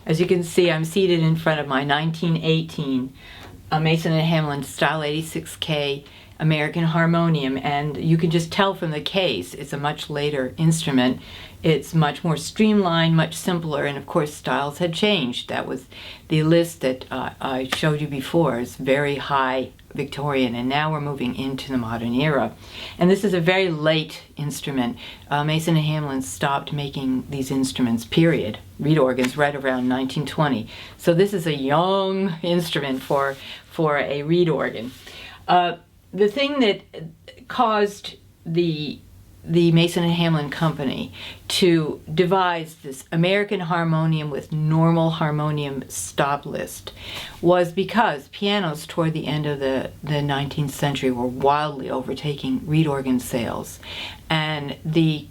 As you can see, I'm seated in front of my 1918 Mason Hamlin Style 86K American Harmonium, and you can just tell from the case it's a much later instrument. It's much more streamlined, much simpler, and of course styles had changed. That was the Liszt that I showed you before. It's very high Victorian, and now we're moving into the modern era. And this is a very late instrument. Mason Hamlin stopped making these instruments, period. Reed organs right around 1920. So this is a young instrument for a reed organ. The thing that caused the Mason and Hamlin Company to devise this American Harmonium with Normal Harmonium stop list was because pianos toward the end of the 19th century were wildly overtaking reed organ sales, and the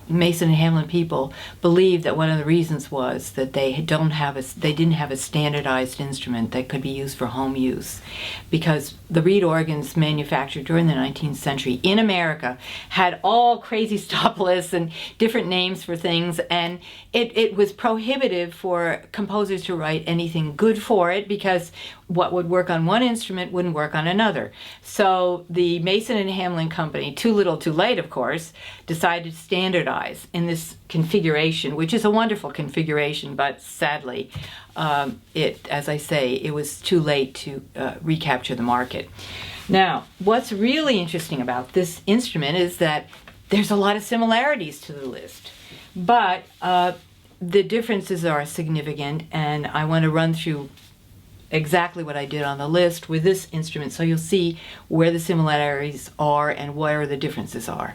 Mason and Hamlin people believed that one of the reasons was that they didn't have a standardized instrument that could be used for home use, because the reed organs manufactured during the 19th century in America had all crazy stop lists and different names for things, and it was prohibitive for composers to write anything good for it, because what would work on one instrument wouldn't work on another. So the Mason and Hamlin Company, too little too late of course, decided to standardize in this configuration, which is a wonderful configuration, but sadly as I say, it was too late to recapture the market. Now, what's really interesting about this instrument is that there's a lot of similarities to the Liszt, but the differences are significant, and I want to run through exactly what I did on the Liszt with this instrument, so you'll see where the similarities are and where the differences are.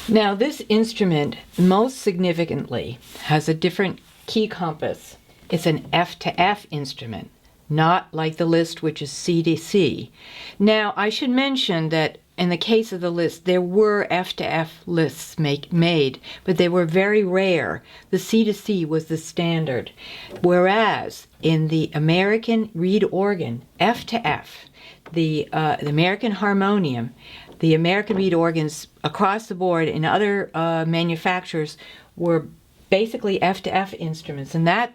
Now, this instrument most significantly has a different key compass. It's an F to F instrument, not like the Liszt, which is C to C. Now, I should mention that in the case of the Liszt, there were F to F lists made, but they were very rare. The C to C was the standard. Whereas in the American reed organ, F to F, the American Harmonium, the American reed organs across the board in other manufacturers were basically F to F instruments, and that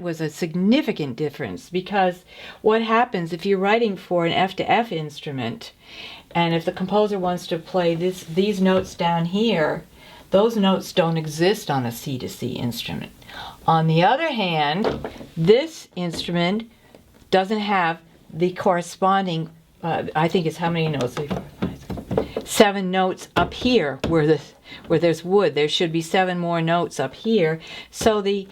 was a significant difference, because what happens if you're writing for an F to F instrument, and if the composer wants to play these notes down here, those notes don't exist on a C to C instrument. On the other hand, this instrument doesn't have the corresponding, I think it's how many notes? 7 notes up here where there's wood. There should be 7 more notes up here. So the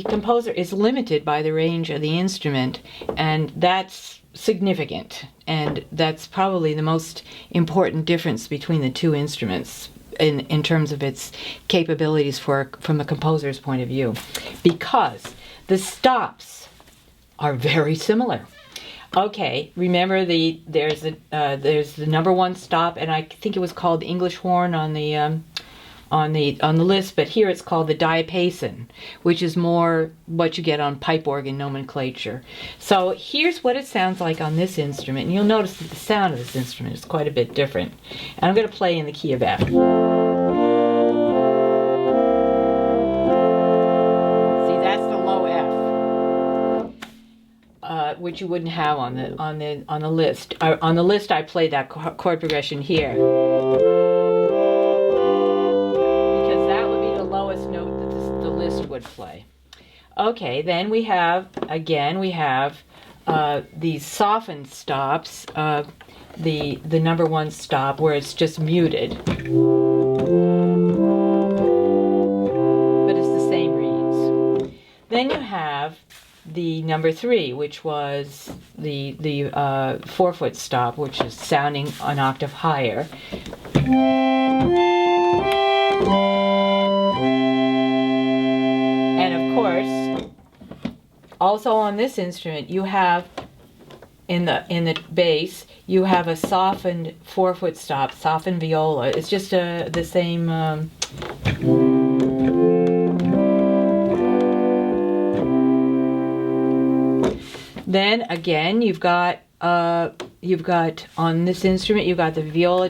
composer is limited by the range of the instrument, and that's significant, and that's probably the most important difference between the two instruments in terms of its capabilities from the composer's point of view, because the stops are very similar. Okay, remember there's the number 1 stop, and I think it was called the English horn on the Liszt, but here it's called the diapason, which is more what you get on pipe organ nomenclature. So here's what it sounds like on this instrument, and you'll notice that the sound of this instrument is quite a bit different. And I'm going to play in the key of F. See, that's the low F, which you wouldn't have on the Liszt. On the Liszt, I played that chord progression here. Would play. Okay, then we have these softened stops, the number 1 stop where it's just muted, but it's the same reeds. Then you have the number 3, which was the 4-foot stop, which is sounding an octave higher. Also on this instrument, you have in the bass, you have a softened 4-foot stop, softened viola. It's just the same. Then again, you've got on this instrument, you've got the viola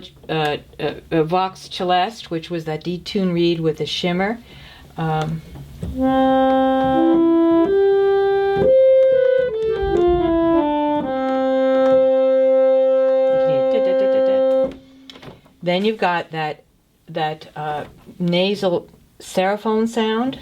Vox Celeste, which was that detuned reed with the shimmer. Then you've got that nasal seraphone sound.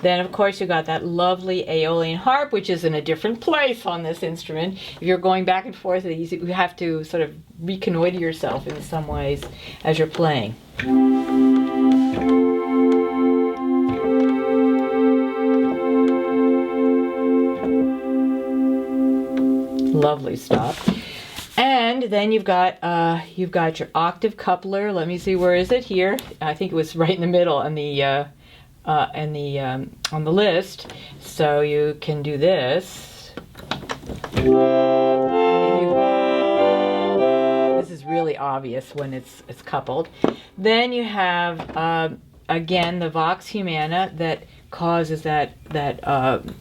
Then, of course, you've got that lovely Aeolian harp, which is in a different place on this instrument. If you're going back and forth, you have to sort of reconnoiter yourself in some ways as you're playing. Lovely stuff. And then you've got your octave coupler. Let me see, where is it? Here. I think it was right in the middle on the list. So you can do this. This is really obvious when it's coupled. Then you have again the vox humana that causes that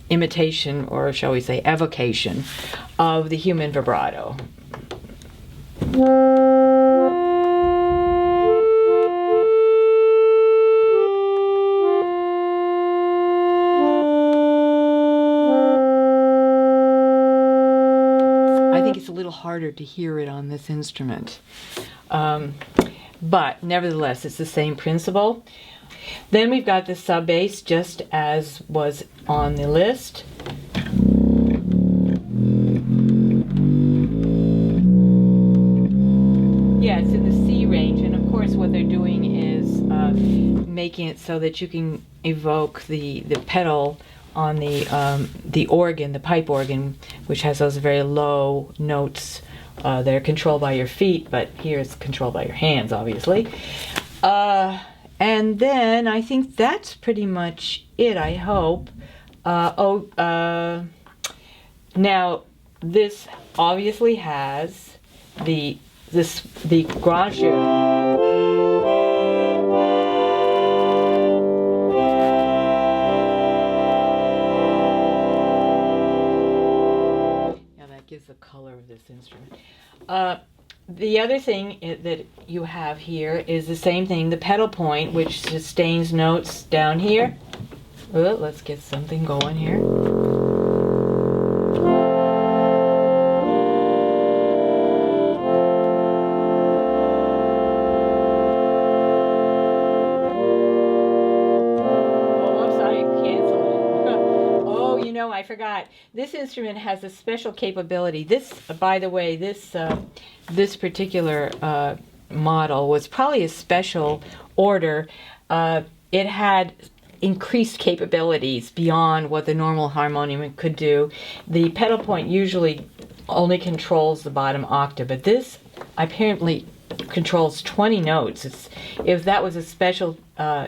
imitation, or shall we say evocation, of the human vibrato. I think it's a little harder to hear it on this instrument, but nevertheless it's the same principle. Then we've got the sub bass, just as was on the list. Yeah, it's in the C range, and of course what they're doing is making it so that you can evoke the pedal on the organ, the pipe organ, which has those very low notes. They're controlled by your feet, but here it's controlled by your hands, obviously. And then I think that's pretty much it, I hope. Now this obviously has the grand jeu. Now that gives the color of this instrument. The other thing that you have here is the same thing, the pedal point, which sustains notes down here. Let's get something going here. I forgot. This instrument has a special capability. This, by the way, this particular model was probably a special order. It had increased capabilities beyond what the normal harmonium could do. The pedal point usually only controls the bottom octave, but this apparently controls 20 notes. If that was a special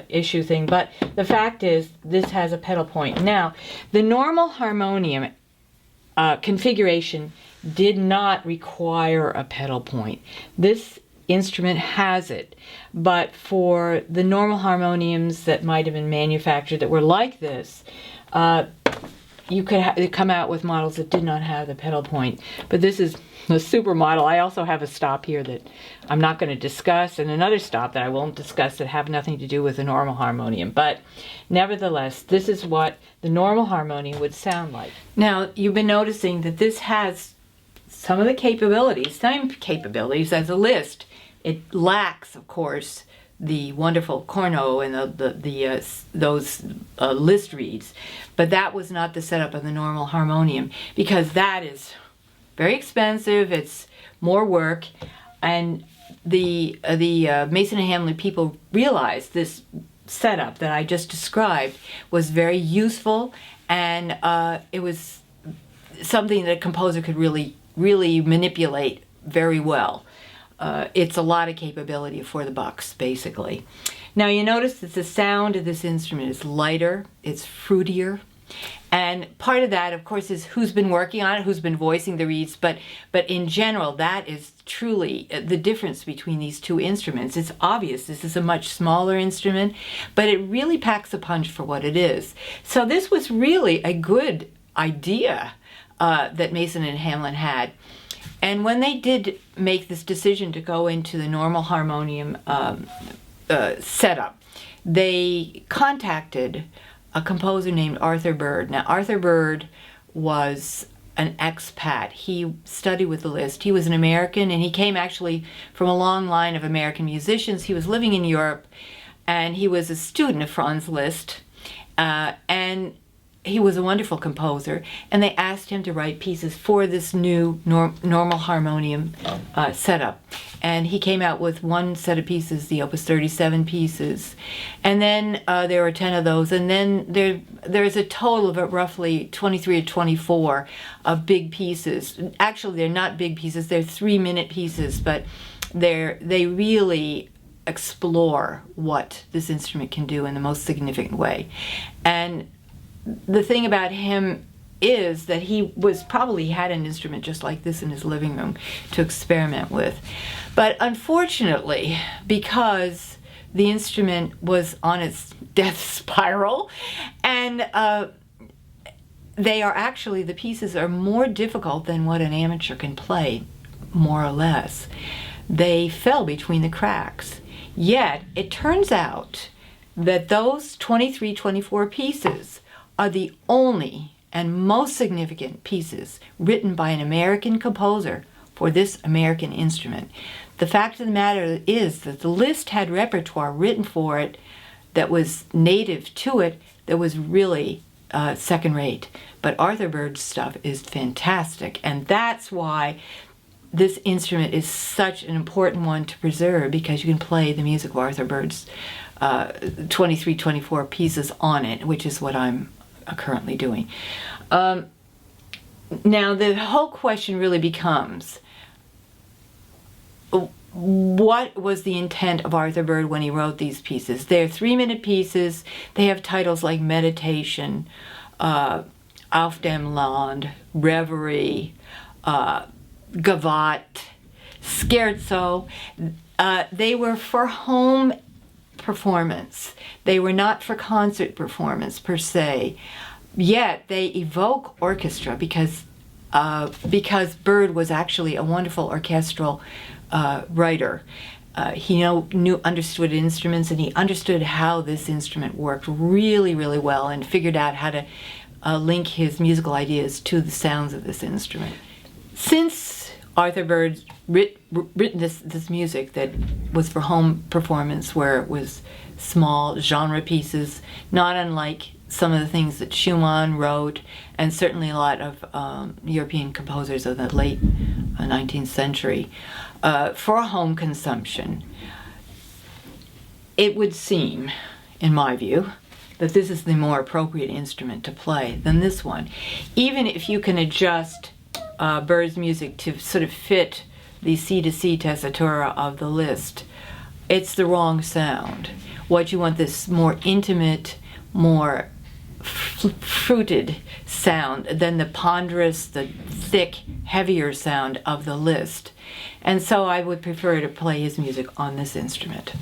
issue thing, but the fact is this has a pedal point. Now, the normal harmonium configuration did not require a pedal point. This instrument has it, but for the normal harmoniums that might have been manufactured that were like this, you could come out with models that did not have the pedal point. But this is a super model. I also have a stop here that I'm not going to discuss, and another stop that I won't discuss that have nothing to do with the normal harmonium. But nevertheless, this is what the normal harmonium would sound like. Now, you've been noticing that this has some of the capabilities, same capabilities as a Liszt. It lacks, of course, the wonderful corno and those Liszt reeds, but that was not the setup of the normal harmonium, because that is very expensive. It's more work, and the Mason Hamlin people realized this setup that I just described was very useful, and it was something that a composer could really manipulate very well. It's a lot of capability for the bucks, basically. Now you notice that the sound of this instrument is lighter, it's fruitier, and part of that, of course, is who's been working on it, who's been voicing the reeds, but in general, that is truly the difference between these two instruments. It's obvious this is a much smaller instrument, but it really packs a punch for what it is. So this was really a good idea that Mason and Hamlin had. And when they did make this decision to go into the normal harmonium setup, they contacted a composer named Arthur Bird. Now, Arthur Bird was an expat. He studied with Liszt. He was an American, and he came actually from a long line of American musicians. He was living in Europe, and he was a student of Franz Liszt, and he was a wonderful composer, and they asked him to write pieces for this new normal harmonium setup. And he came out with one set of pieces, the Opus 37 pieces, and then there were 10 of those, and then there's a total of roughly 23 or 24 of big pieces. Actually, they're not big pieces, they're 3-minute pieces, but they really explore what this instrument can do in the most significant way. And the thing about him is that he probably had an instrument just like this in his living room to experiment with. But unfortunately, because the instrument was on its death spiral, and the pieces are more difficult than what an amateur can play, more or less. They fell between the cracks. Yet, it turns out that those 23, 24 pieces are the only and most significant pieces written by an American composer for this American instrument. The fact of the matter is that the Liszt had repertoire written for it that was native to it, that was really second rate. But Arthur Bird's stuff is fantastic, and that's why this instrument is such an important one to preserve, because you can play the music of Arthur Bird's 23, 24 pieces on it, which is what I'm currently doing. Now, the whole question really becomes, what was the intent of Arthur Bird when he wrote these pieces? They're 3-minute pieces. They have titles like Meditation, Auf dem Land, Reverie, Gavotte, Scherzo. They were for home performance. They were not for concert performance per se. Yet they evoke orchestra because Bird was actually a wonderful orchestral writer. He understood instruments, and he understood how this instrument worked really, really well, and figured out how to link his musical ideas to the sounds of this instrument. Since Arthur Bird written this music that was for home performance, where it was small genre pieces, not unlike some of the things that Schumann wrote, and certainly a lot of European composers of the late 19th century, for home consumption, it would seem, in my view, that this is the more appropriate instrument to play than this one. Even if you can adjust Bird's music to sort of fit the C-to-C tessitura of the Liszt, it's the wrong sound. What you want, this more intimate, more fruited sound than the ponderous, the thick, heavier sound of the Liszt. And so I would prefer to play his music on this instrument.